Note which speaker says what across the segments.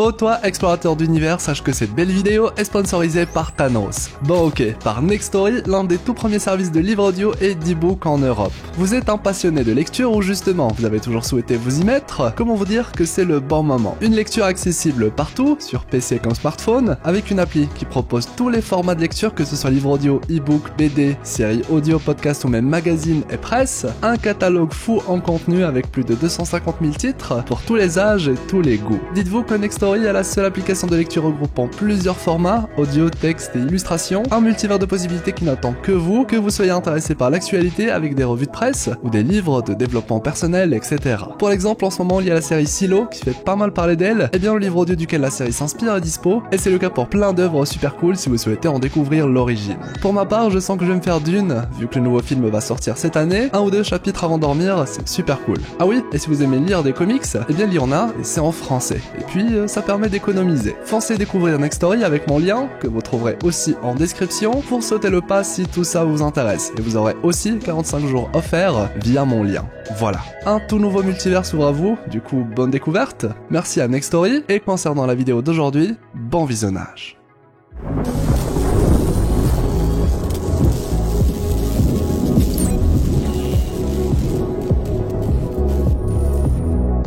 Speaker 1: Oh toi, explorateur d'univers, sache que cette belle vidéo est sponsorisée par Thanos. Bon ok, par Nextory, l'un des tout premiers services de livres audio et d'e-book en Europe. Vous êtes un passionné de lecture ou justement, vous avez toujours souhaité vous y mettre? Comment vous dire que c'est le bon moment? Une lecture accessible partout, sur PC comme smartphone, avec une appli qui propose tous les formats de lecture, que ce soit livre audio, e-book, BD, série audio, podcast ou même magazine et presse, un catalogue fou en contenu avec plus de 250 000 titres pour tous les âges et tous les goûts. Dites-vous que Nextory est la seule application de lecture regroupant plusieurs formats, audio, texte et illustration, un multivers de possibilités qui n'attend que vous soyez intéressé par l'actualité avec des revues de presse ou des livres de développement personnel, etc. Pour l'exemple, en ce moment il y a la série Silo qui fait pas mal parler d'elle, et bien le livre audio duquel la série s'inspire est dispo, et c'est le cas pour plein d'œuvres super cool si vous souhaitez en découvrir l'origine. Pour ma part, je sens que je vais me faire d'une, vu que le nouveau film va sortir cette année, 1 ou 2 chapitres avant de dormir, c'est super cool. Ah oui, et si vous aimez lire des comics, eh bien il y en a, et c'est en français. Et puis ça permet d'économiser. Foncez découvrir Nextory avec mon lien, que vous trouverez aussi en description, pour sauter le pas si tout ça vous intéresse. Et vous aurez aussi 45 jours offerts via mon lien. Voilà. Un tout nouveau multivers s'ouvre à vous, du coup bonne découverte, merci à Nextory, et concernant la vidéo d'aujourd'hui, bon visionnage.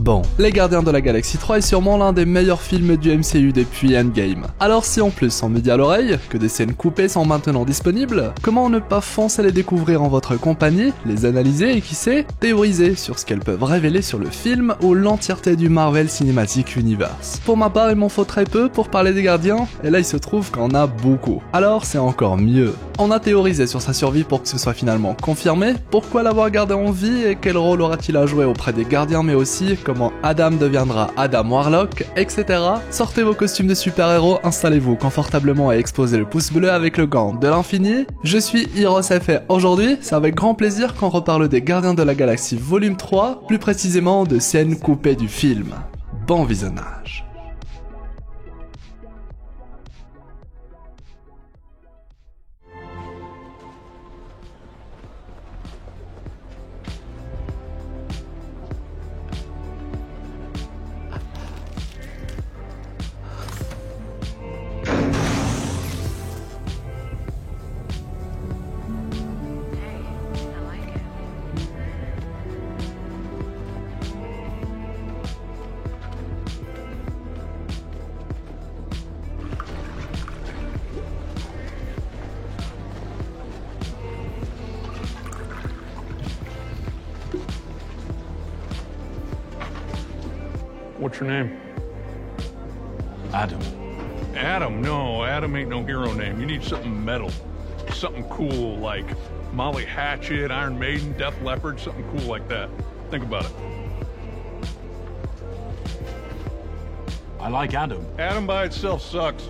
Speaker 1: Bon, Les Gardiens de la Galaxie 3 est sûrement l'un des meilleurs films du MCU depuis Endgame. Alors si en plus on me dit à l'oreille que des scènes coupées sont maintenant disponibles, comment ne pas foncer les découvrir en votre compagnie, les analyser et qui sait, théoriser sur ce qu'elles peuvent révéler sur le film ou l'entièreté du Marvel Cinematic Universe. Pour ma part, il m'en faut très peu pour parler des Gardiens, et là il se trouve qu'on a beaucoup. Alors c'est encore mieux. On a théorisé sur sa survie pour que ce soit finalement confirmé, pourquoi l'avoir gardé en vie et quel rôle aura-t-il à jouer auprès des Gardiens, mais aussi comment Adam deviendra Adam Warlock, etc. Sortez vos costumes de super-héros, installez-vous confortablement et exposez le pouce bleu avec le gant de l'infini. Je suis HeroesF et aujourd'hui, c'est avec grand plaisir qu'on reparle des Gardiens de la Galaxie volume 3, plus précisément de scènes coupées du film. Bon visionnage.
Speaker 2: What's your name?
Speaker 3: Adam.
Speaker 2: Adam? No, Adam ain't no hero name. You need something metal. Something cool like Molly Hatchet, Iron Maiden, Def Leppard, something cool like that. Think about it.
Speaker 3: I like Adam.
Speaker 2: Adam by itself sucks.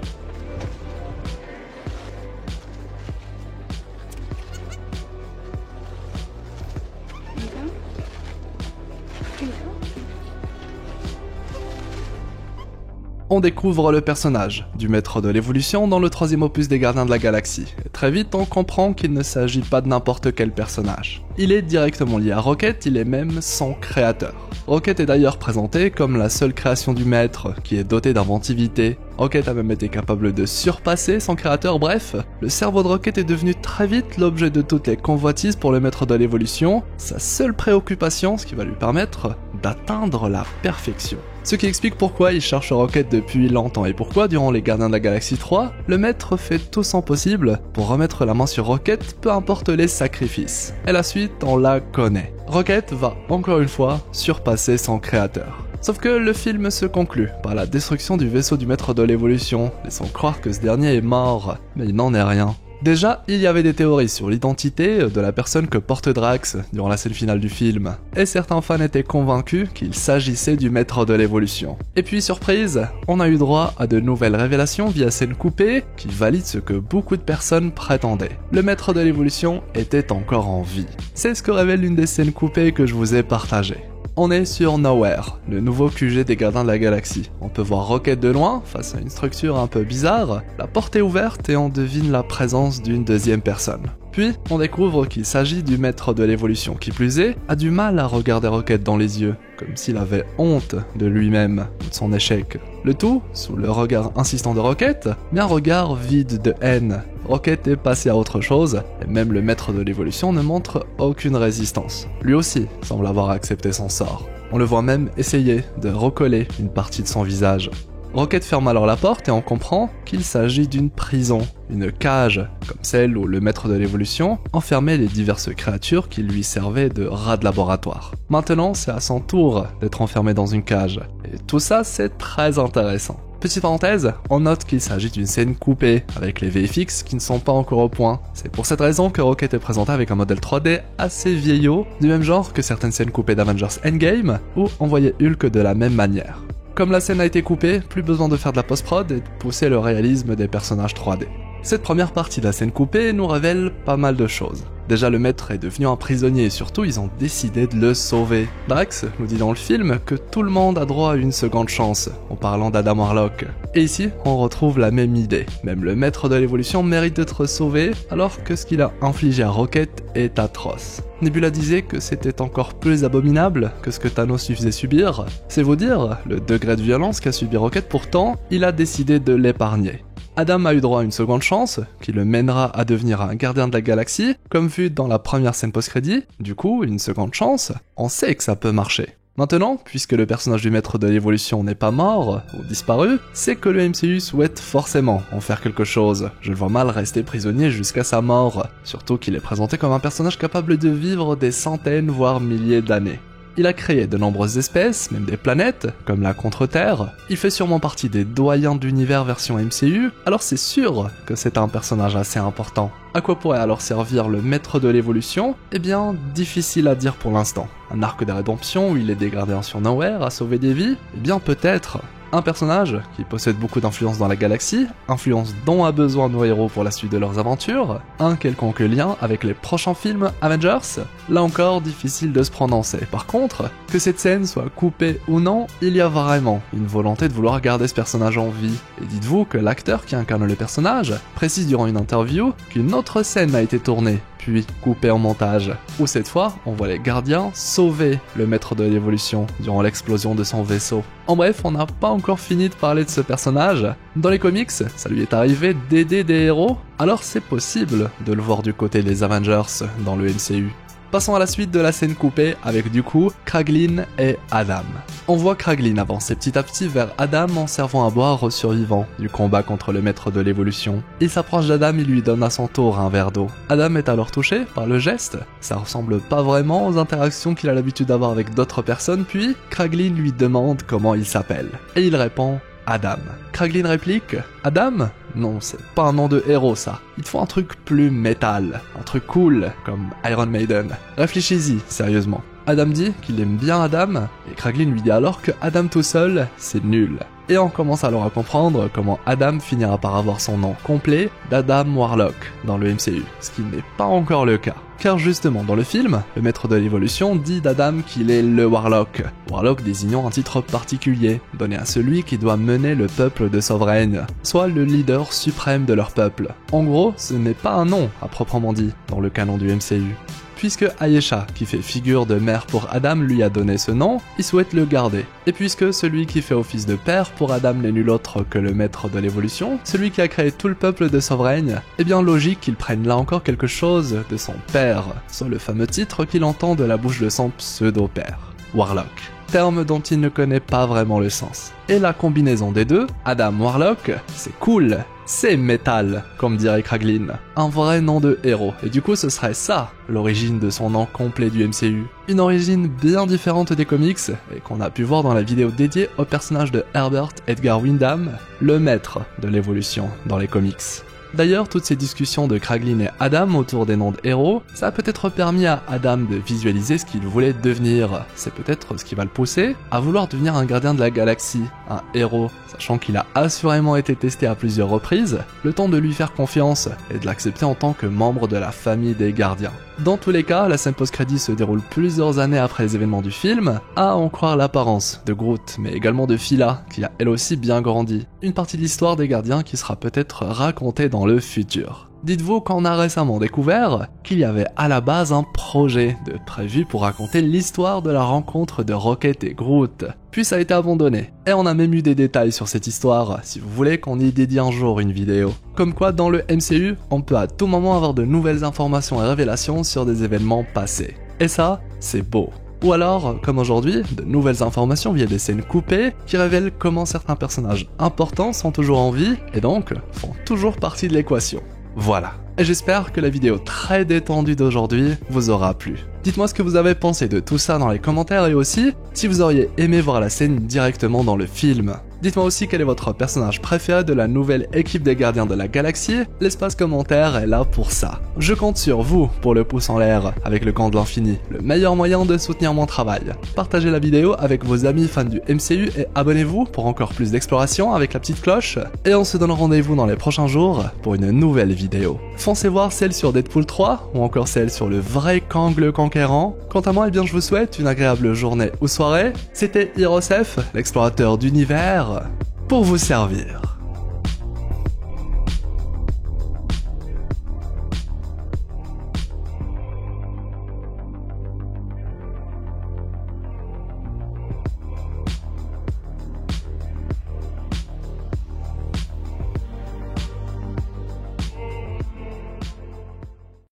Speaker 1: On découvre le personnage du maître de l'évolution dans le 3e opus des Gardiens de la Galaxie. Et très vite, on comprend qu'il ne s'agit pas de n'importe quel personnage. Il est directement lié à Rocket, il est même son créateur. Rocket est d'ailleurs présenté comme la seule création du maître, qui est doté d'inventivité. Rocket a même été capable de surpasser son créateur, bref, le cerveau de Rocket est devenu très vite l'objet de toutes les convoitises pour le maître de l'évolution, sa seule préoccupation, ce qui va lui permettre d'atteindre la perfection. Ce qui explique pourquoi il cherche Rocket depuis longtemps et pourquoi, durant les Gardiens de la Galaxie 3, le maître fait tout son possible pour remettre la main sur Rocket, peu importe les sacrifices. Et la suite, on la connaît. Rocket va, encore une fois, surpasser son créateur. Sauf que le film se conclut par la destruction du vaisseau du maître de l'évolution, laissant croire que ce dernier est mort, mais il n'en est rien. Déjà, il y avait des théories sur l'identité de la personne que porte Drax durant la scène finale du film, et certains fans étaient convaincus qu'il s'agissait du maître de l'évolution. Et puis surprise, on a eu droit à de nouvelles révélations via scènes coupées qui valident ce que beaucoup de personnes prétendaient. Le maître de l'évolution était encore en vie. C'est ce que révèle l'une des scènes coupées que je vous ai partagées. On est sur Nowhere, le nouveau QG des Gardiens de la Galaxie. On peut voir Rocket de loin, face à une structure un peu bizarre, la porte est ouverte et on devine la présence d'une deuxième personne. Puis, on découvre qu'il s'agit du maître de l'évolution qui plus est, a du mal à regarder Rocket dans les yeux, comme s'il avait honte de lui-même ou de son échec. Le tout, sous le regard insistant de Rocket, mais un regard vide de haine. Rocket est passé à autre chose, et même le maître de l'évolution ne montre aucune résistance. Lui aussi semble avoir accepté son sort. On le voit même essayer de recoller une partie de son visage. Rocket ferme alors la porte et on comprend qu'il s'agit d'une prison, une cage, comme celle où le maître de l'évolution enfermait les diverses créatures qui lui servaient de rats de laboratoire. Maintenant, c'est à son tour d'être enfermé dans une cage. Et tout ça, c'est très intéressant. Petite parenthèse, on note qu'il s'agit d'une scène coupée, avec les VFX qui ne sont pas encore au point. C'est pour cette raison que Rocket est présenté avec un modèle 3D assez vieillot, du même genre que certaines scènes coupées d'Avengers Endgame, où on voyait Hulk de la même manière. Comme la scène a été coupée, plus besoin de faire de la post-prod et de pousser le réalisme des personnages 3D. Cette première partie de la scène coupée nous révèle pas mal de choses. Déjà, le maître est devenu un prisonnier et surtout, ils ont décidé de le sauver. Drax nous dit dans le film que tout le monde a droit à une seconde chance, en parlant d'Adam Warlock. Et ici, on retrouve la même idée. Même le maître de l'évolution mérite d'être sauvé, alors que ce qu'il a infligé à Rocket est atroce. Nebula disait que c'était encore plus abominable que ce que Thanos lui faisait subir. C'est vous dire le degré de violence qu'a subi Rocket, pourtant, il a décidé de l'épargner. Adam a eu droit à une seconde chance, qui le mènera à devenir un gardien de la galaxie, comme vu dans la première scène post-crédit. Du coup, une seconde chance, on sait que ça peut marcher. Maintenant, puisque le personnage du maître de l'évolution n'est pas mort, ou disparu, c'est que le MCU souhaite forcément en faire quelque chose. Je le vois mal rester prisonnier jusqu'à sa mort, surtout qu'il est présenté comme un personnage capable de vivre des centaines voire milliers d'années. Il a créé de nombreuses espèces, même des planètes, comme la Contre-Terre. Il fait sûrement partie des doyens d'univers version MCU, alors c'est sûr que c'est un personnage assez important. À quoi pourrait alors servir le maître de l'évolution? Eh bien, difficile à dire pour l'instant. Un arc de rédemption où il est dégradé sur Nowhere à sauver des vies? Eh bien peut-être. Un personnage qui possède beaucoup d'influence dans la galaxie, influence dont a besoin nos héros pour la suite de leurs aventures, un quelconque lien avec les prochains films Avengers, là encore difficile de se prononcer. Par contre, que cette scène soit coupée ou non, il y a vraiment une volonté de vouloir garder ce personnage en vie. Et dites-vous que l'acteur qui incarne le personnage précise durant une interview qu'une autre scène a été tournée, puis coupée en montage, où cette fois, on voit les gardiens sauver le maître de l'évolution durant l'explosion de son vaisseau. En bref, on n'a pas encore fini de parler de ce personnage. Dans les comics, ça lui est arrivé d'aider des héros, alors c'est possible de le voir du côté des Avengers dans le MCU. Passons à la suite de la scène coupée avec du coup Kraglin et Adam. On voit Kraglin avancer petit à petit vers Adam en servant à boire aux survivants du combat contre le maître de l'évolution. Il s'approche d'Adam et lui donne à son tour un verre d'eau. Adam est alors touché par le geste, ça ressemble pas vraiment aux interactions qu'il a l'habitude d'avoir avec d'autres personnes, puis Kraglin lui demande comment il s'appelle. Et il répond Adam. Kraglin réplique Adam? Non, c'est pas un nom de héros ça. Il te faut un truc plus métal, un truc cool, comme Iron Maiden. Réfléchis-y, sérieusement. Adam dit qu'il aime bien Adam, et Kraglin lui dit alors que Adam tout seul, c'est nul. Et on commence alors à comprendre comment Adam finira par avoir son nom complet d'Adam Warlock dans le MCU, ce qui n'est pas encore le cas. Car justement dans le film, le maître de l'évolution dit d'Adam qu'il est le Warlock. Warlock désignant un titre particulier, donné à celui qui doit mener le peuple de Sovereign, soit le leader suprême de leur peuple. En gros, ce n'est pas un nom à proprement dit dans le canon du MCU. Puisque Ayesha, qui fait figure de mère pour Adam, lui a donné ce nom, il souhaite le garder. Et puisque celui qui fait office de père pour Adam n'est nul autre que le maître de l'évolution, celui qui a créé tout le peuple de Sovereign, eh bien logique qu'il prenne là encore quelque chose de son père, soit le fameux titre qu'il entend de la bouche de son pseudo-père, Warlock. Terme dont il ne connaît pas vraiment le sens. Et la combinaison des deux, Adam Warlock, c'est cool, c'est métal, comme dirait Kraglin. Un vrai nom de héros, et du coup ce serait ça, l'origine de son nom complet du MCU. Une origine bien différente des comics, et qu'on a pu voir dans la vidéo dédiée au personnage de Herbert Edgar Wyndham, le maître de l'évolution dans les comics. D'ailleurs, toutes ces discussions de Kraglin et Adam autour des noms de héros, ça a peut-être permis à Adam de visualiser ce qu'il voulait devenir. C'est peut-être ce qui va le pousser à vouloir devenir un gardien de la galaxie, un héros, sachant qu'il a assurément été testé à plusieurs reprises, le temps de lui faire confiance et de l'accepter en tant que membre de la famille des gardiens. Dans tous les cas, la scène post-crédit se déroule plusieurs années après les événements du film, à en croire l'apparence de Groot, mais également de Phila, qui a elle aussi bien grandi. Une partie de l'histoire des gardiens qui sera peut-être racontée dans le futur. Dites-vous qu'on a récemment découvert qu'il y avait à la base un projet de prévu pour raconter l'histoire de la rencontre de Rocket et Groot, puis ça a été abandonné. Et on a même eu des détails sur cette histoire, si vous voulez qu'on y dédie un jour une vidéo. Comme quoi dans le MCU, on peut à tout moment avoir de nouvelles informations et révélations sur des événements passés. Et ça, c'est beau. Ou alors, comme aujourd'hui, de nouvelles informations via des scènes coupées qui révèlent comment certains personnages importants sont toujours en vie et donc font toujours partie de l'équation. Voilà. Et j'espère que la vidéo très détendue d'aujourd'hui vous aura plu. Dites-moi ce que vous avez pensé de tout ça dans les commentaires et aussi si vous auriez aimé voir la scène directement dans le film. Dites-moi aussi quel est votre personnage préféré de la nouvelle équipe des Gardiens de la Galaxie, l'espace commentaire est là pour ça. Je compte sur vous pour le pouce en l'air avec le camp de l'infini, le meilleur moyen de soutenir mon travail. Partagez la vidéo avec vos amis fans du MCU et abonnez-vous pour encore plus d'exploration avec la petite cloche. Et on se donne rendez-vous dans les prochains jours pour une nouvelle vidéo. Foncez voir celle sur Deadpool 3 ou encore celle sur le vrai Kang le Conquérant. Quant à moi, eh bien je vous souhaite une agréable journée ou soirée. C'était Hirosef, l'explorateur d'univers, pour vous servir.